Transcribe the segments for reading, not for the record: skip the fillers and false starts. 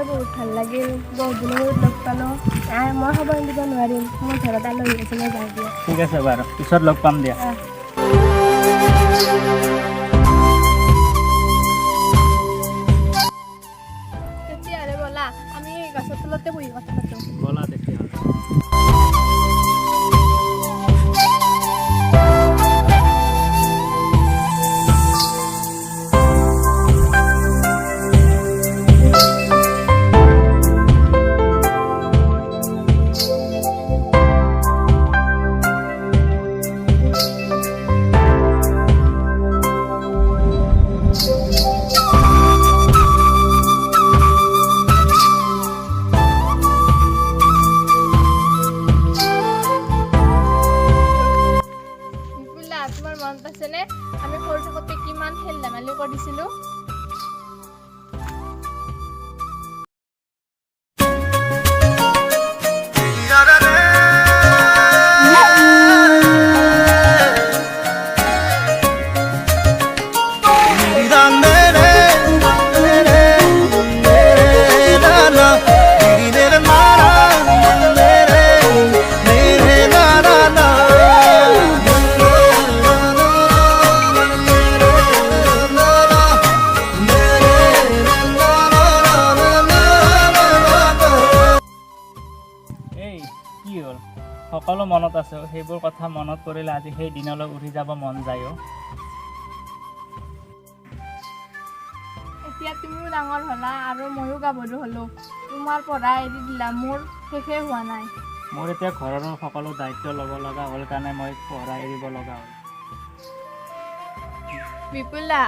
বহুত ভাল লাগিল, বহুত দিনৰ মূৰত লগ পালোঁ। মই খবৰ দিব নোৱাৰিম, মোৰ ঘৰত আলহী আছে, মই যাই দিয়া। ঠিক আছে বাৰু, পিছত লগ পাম দিয়া। তেতিয়াহ'লে ব'লা আমি গছৰ তলতে বহি কথা পাতোঁ। ব'লা তেতিয়াহ'লে। তোমাৰ মনত আছেনে আমি সৰু থাকোঁতে কিমান খেল ধেমালি কৰিছিলোঁ? সকলো মনত আছে, সেইবোৰ কথা মনত পৰিলে আজি সেই দিনলৈ উঠি যাব মন যায়। এতিয়া তুমিও ডাঙৰ হ'লা আৰু ময়ো গাভৰু হ'লোঁ। তোমাৰ পঢ়া এৰি দিলা, মোৰ শেষে হোৱা নাই। মোৰ এতিয়া ঘৰৰ সকলো দায়িত্ব ল'ব লগা হ'ল কাৰণে মই পঢ়া এৰিব লগা হ'ল। বিপুলা,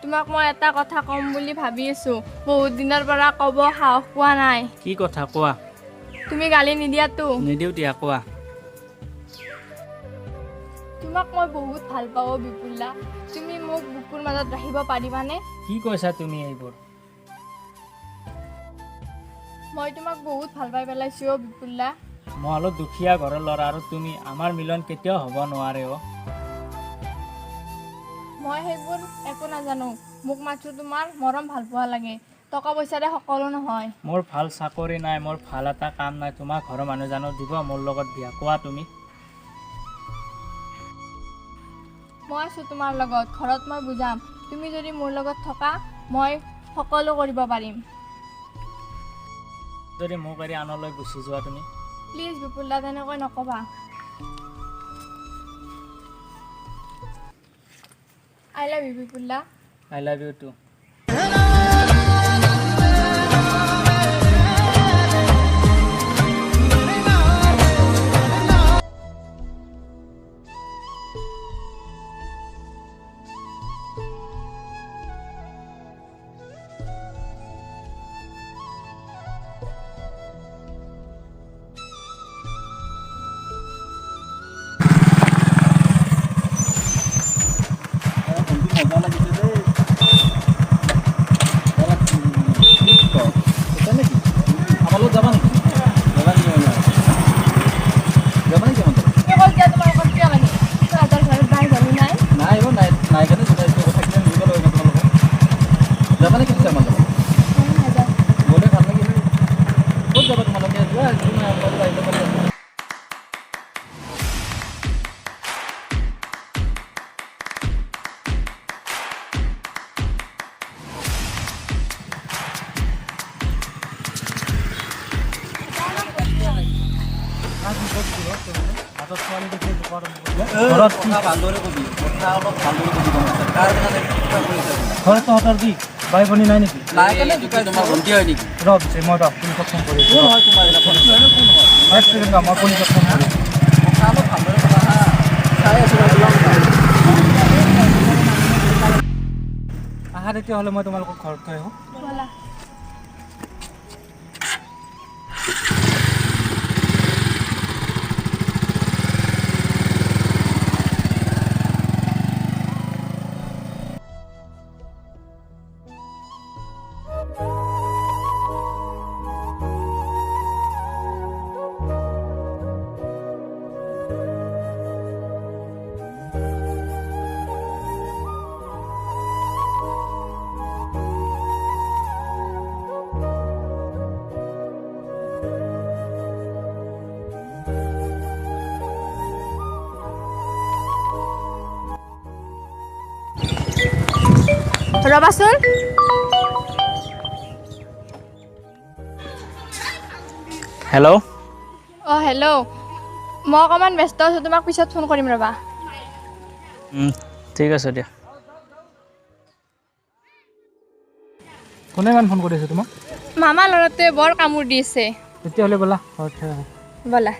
তোমাক মই এটা কথা ক'ম বুলি ভাবি আছোঁ, বহুত দিনৰ পৰা ক'ব সাহস পোৱা নাই। কি কথা কোৱা? তুমি গালি নিদিয়াতো? নিদিওঁ দিয়া, কোৱা। তোমাক মই বহুত ভাল পাওঁ বিপুলা, তুমি মোক বুকুৰ মাজত ৰাখিব পাৰিবানে? কি কৈছা তুমি এইবোৰ? মই তোমাক বহুত ভাল পাই পেলাইছোঁ বিপুলা। মই অলপ দুখীয়া ঘৰৰ ল'ৰা আৰু তুমি, আমাৰ মিলন কেতিয়াও হ'ব নোৱাৰে। মই সেইবোৰ একো নাজানো, মোক মাত্ৰ তোমাৰ মৰম ভাল পোৱা লাগে, টকা পইচাৰে সকলো নহয়। মোৰ ভাল চাকৰি নাই, মোৰ ভাল এটা কাম নাই, তোমাৰ ঘৰৰ মানুহ জানো দিব মোৰ লগত বিয়া? কোৱা তুমি। মই আছোঁ তোমাৰ লগত, ঘৰত মই বুজাম, তুমি যদি মোৰ লগত থকা মই সকলো কৰিব পাৰিম। যদি মোক এৰি আনলৈ গুচি যোৱা তুমি? প্লিজ বিপুলা, তেনেকৈ নক'বা। I love you বিপুলা। I love you too. মজা লাগিছে দেই। ঘৰত কি ভালদৰে কবি কথা অলপ ভালদৰে কবি কাৰ কাৰণে কিবা কৰিছে ঘৰত তহঁতৰ কি বাই ভনী নাই নেকি নাই কেনে তোমাৰ ভণ্টি হয় নেকি ৰ পিছে মই পুলিচক ফোন কৰি কোন হয় তোমাৰ এটা ভণ্টি হয় নে কোন হয় এক ছেকেণ্ড মই পুলিচক ফোন কৰি কথা অলপ ভালদৰে কবা হা চাই আছোঁ আহা তেতিয়াহ'লে মই তোমালোকক ঘৰত থৈ আহোঁ ব'লা। ৰ'বাচোন। হেল্ল' অঁ হেল্ল', মই অকণমান ব্যস্ত আছোঁ, তোমাক পিছত ফোন কৰিম ৰ'বা। ঠিক আছে দিয়া। কোনে ইমান ফোন কৰিছে তোমাক? মামা ল'ৰাটোৱে বৰ কামোৰ দিছে। তেতিয়াহ'লে ব'লা ঘৰত থৈ আহোঁ। ব'লা।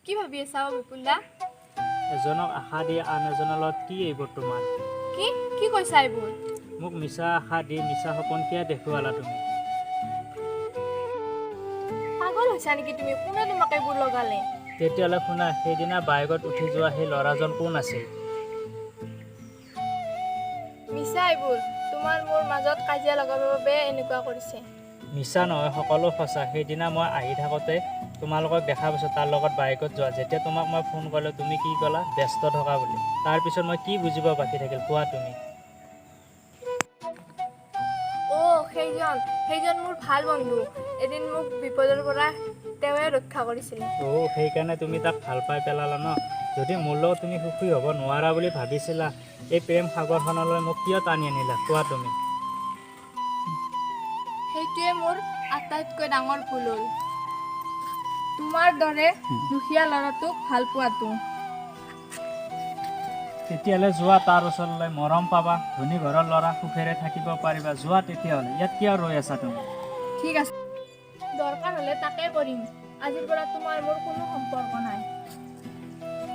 কি ভাবি আছা বিপুলদা? এজনক আশা দি আন এজনৰ লগত কি এইবোৰ তোমাৰ? কি কৈছা এইবোৰ? মোক মিছা আশা দি মিছা সপোন কিয় দেখুৱালা তুমি? পাগল হৈছা নেকি তুমি? কোনে তোমাক এইবোৰ লগালে? তেতিয়াহ'লে শুনা, সেইদিনা বাইকত উঠি যোৱা সেই ল'ৰাজন কোন আছিল? মিছা এইবোৰ। তোমাৰ মোৰ মাজত কাজিয়া লগাবৰ বাবে এনেকুৱা কৰিছে। মিছা নহয়, সকলো সঁচা। সেইদিনা মই আহি থাকোঁতে তোমালোকক দেখা পাইছোঁ তাৰ লগত বাইকত যোৱা। যেতিয়া তোমাক মই ফোন কৰিলোঁ তুমি কি ক'লা? ব্যস্ত থকা বুলি। তাৰপিছত মই কি বুজিব বাকী থাকিল কোৱা তুমি? সেইজন মোৰ ভাল বন্ধু। এদিন মোক বিপদৰ পৰা তেওঁৱে ৰক্ষা কৰিছিলে। সেইকাৰণে তুমি তাক ভাল পাই পেলালা ন? যদি মোৰ লগত তুমি সুখী হ'ব নোৱাৰা বুলি ভাবিছিলা, এই প্ৰেম সাগৰখনলৈ মোক কিয় টানি আনিলা কোৱা তুমি? সেইটোৱে মোৰ আটাইতকৈ ডাঙৰ ভুল হ'ল। তোমাৰ দৰে দুখীয়া ল'ৰাটোক ভাল পোৱাটো। তেতিয়াহ'লে যোৱা তাৰ ওচৰলৈ, মৰম পাবা, ধনী ঘৰৰ ল'ৰা, সুখেৰে থাকিব পাৰিবা। যোৱা তেতিয়াহ'লে, ইয়াত কিয় ৰৈ আছা তুমি? ঠিক আছে, দৰকাৰ হ'লে তাকে কৰিম। আজিৰ পৰা তোমাৰ মোৰ কোনো সম্পৰ্ক নাই।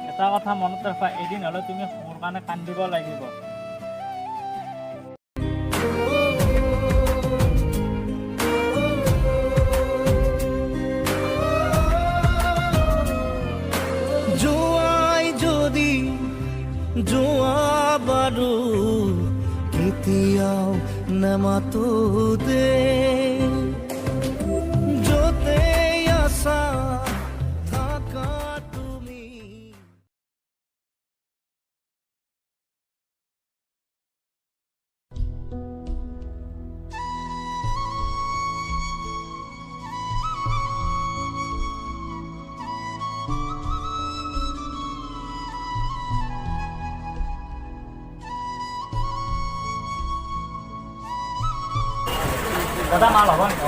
এটা কথা মনত ৰাখা, এদিন হ'লে তুমি মোৰ কাৰণে কান্দিব লাগিব। যোৱা বাৰু কেতিয়াও নামাতো দে য'তে আছা থাকা তুমি। দাদা মাল হ'ব নেকি?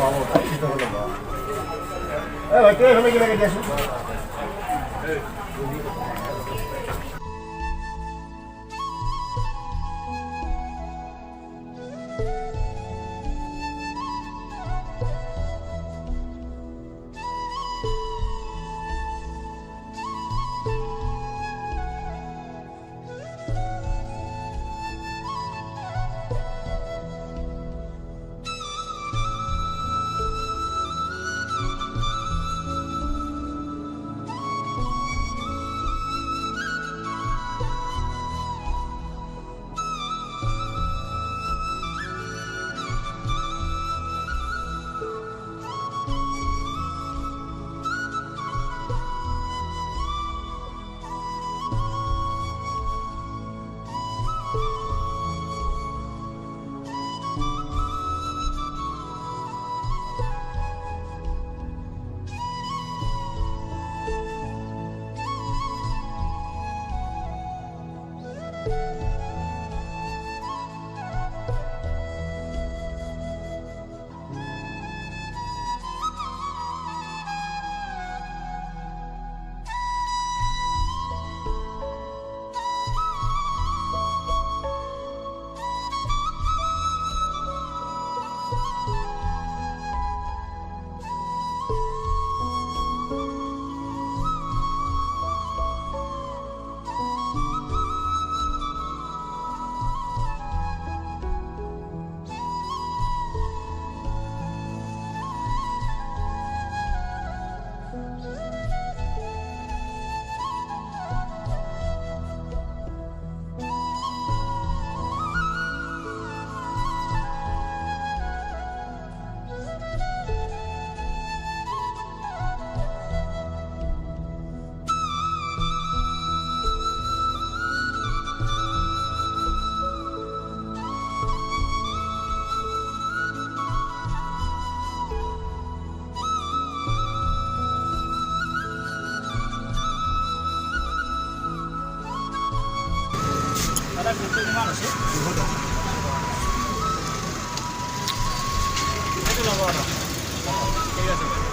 ঠিক আছে বাইদেউ।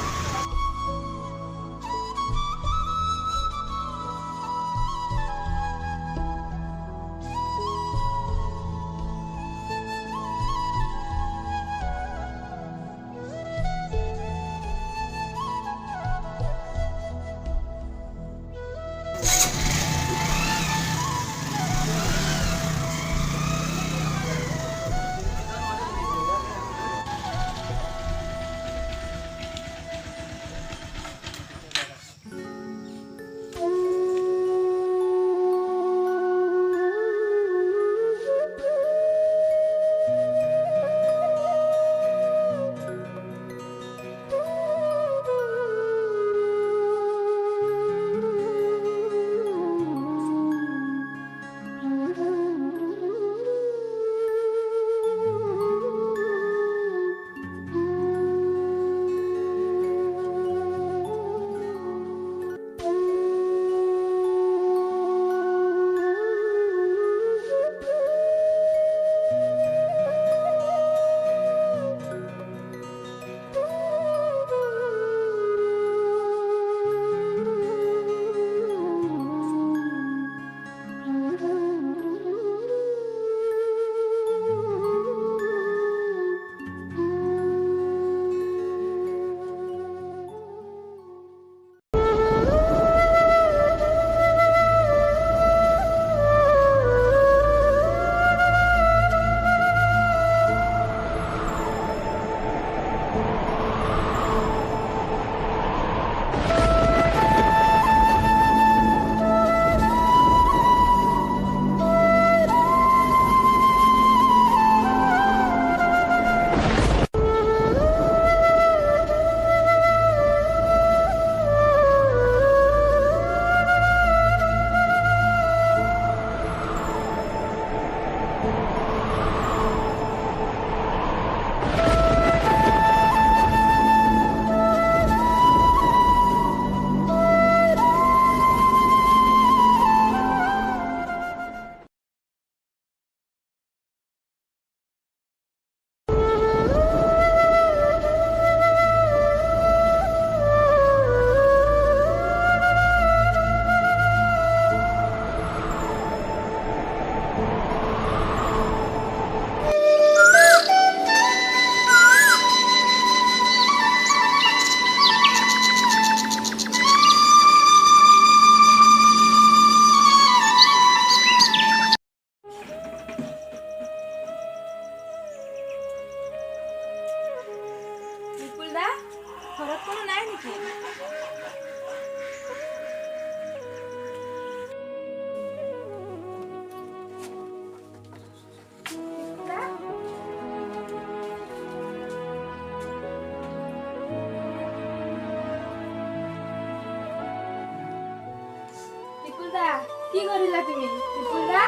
কি কৰিলা তুমি বিপুলদা?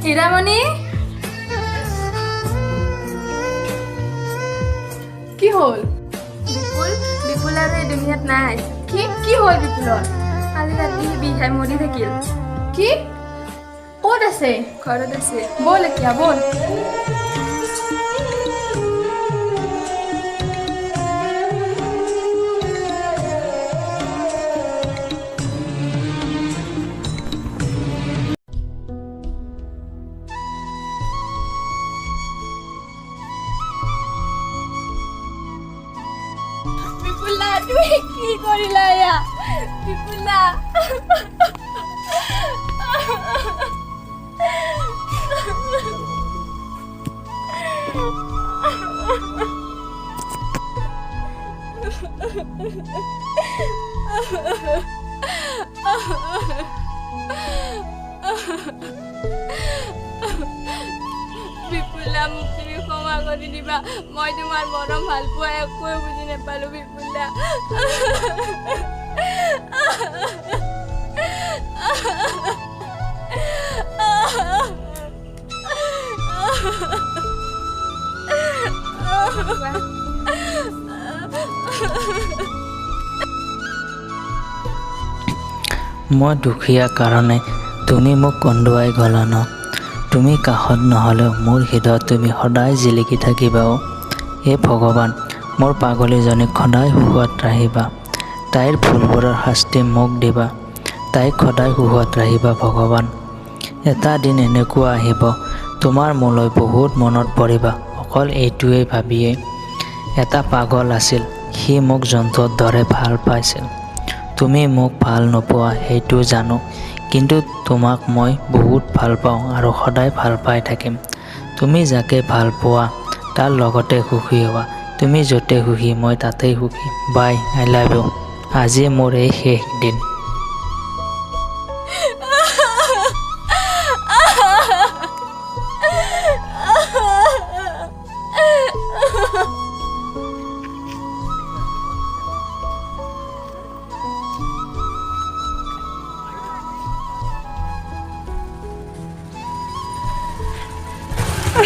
হীৰামণি, কি হল? বিপুল আৰু এই দুনিয়াত নাই। কি হল বিপুলৰ? আজি ৰাতি বিহাই মৰি থাকিল। কি? ক'ত আছে? ঘৰত আছে। বল এতিয়া বল। বিপুলা, তুমি কি কৰিলা এয়া? বিপুলা বিপুলা মোক তুমি ক্ষমা কৰি দিবা মই তোমাৰ মৰম ভাল পোৱা একোৱে বুজি নাপালোঁ বিপুলা মই দুখীয়া কাৰণে তুমি মোক কন্দুৱাই গলা ন তুমি কাষত নহ'লেও মোৰ হৃদয়ত তুমি সদায় জিলিকি থাকিবা হে ভগৱান মোৰ পাগলীজনীক সদায় সুখত ৰাখিবা তাইৰ ভুলবোৰৰ শাস্তি মোক দিবা তাইক সদায় সুখত ৰাখিবা ভগৱান এটা দিন এনেকুৱা আহিব তোমাৰ মোলৈ বহুত মনত পৰিবা অকল এইটোৱেই ভাবিয়ে এটা পাগল আছিল সি মোক জন্তুৰ দৰে ভাল পাইছিল তুমি মোক ভাল নোপোৱা সেইটো জানো কিন্তু তোমাক মই বহুত ভাল পাওঁ আৰু সদায় ভাল পাই থাকিম তুমি যাকে ভাল পোৱা তাৰ লগতে সুখী হোৱা তুমি য'তে সুখী মই তাতেই সুখী বাই আই লাভ ইউ আজি মোৰ এই শেষ দিন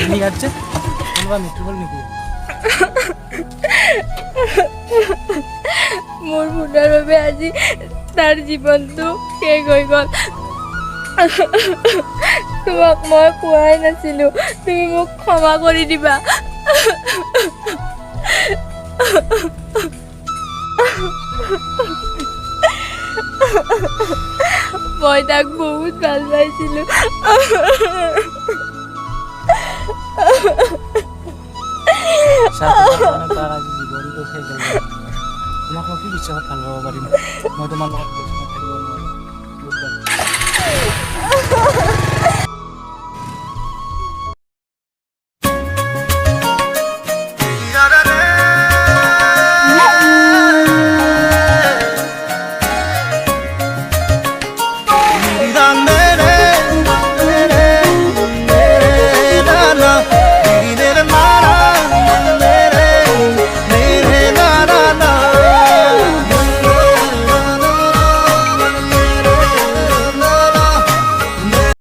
ইয়াত যে কোনোবা মৃত্যু হ'ল নেকি মোৰ ভুলৰ বাবে আজি তাৰ জীৱনটো শেষ হৈ গ'ল তোমাক মই কোৱাই নাছিলোঁ তুমি মোক ক্ষমা কৰি দিবা মই তাক বহুত ভাল পাইছিলোঁ তাৰ আজি জীৱনটো শেষ হৈ গ'ল তোমাক মই কি বিশ্বাসত ভাল পাব পাৰিম মই তোমাৰ লগত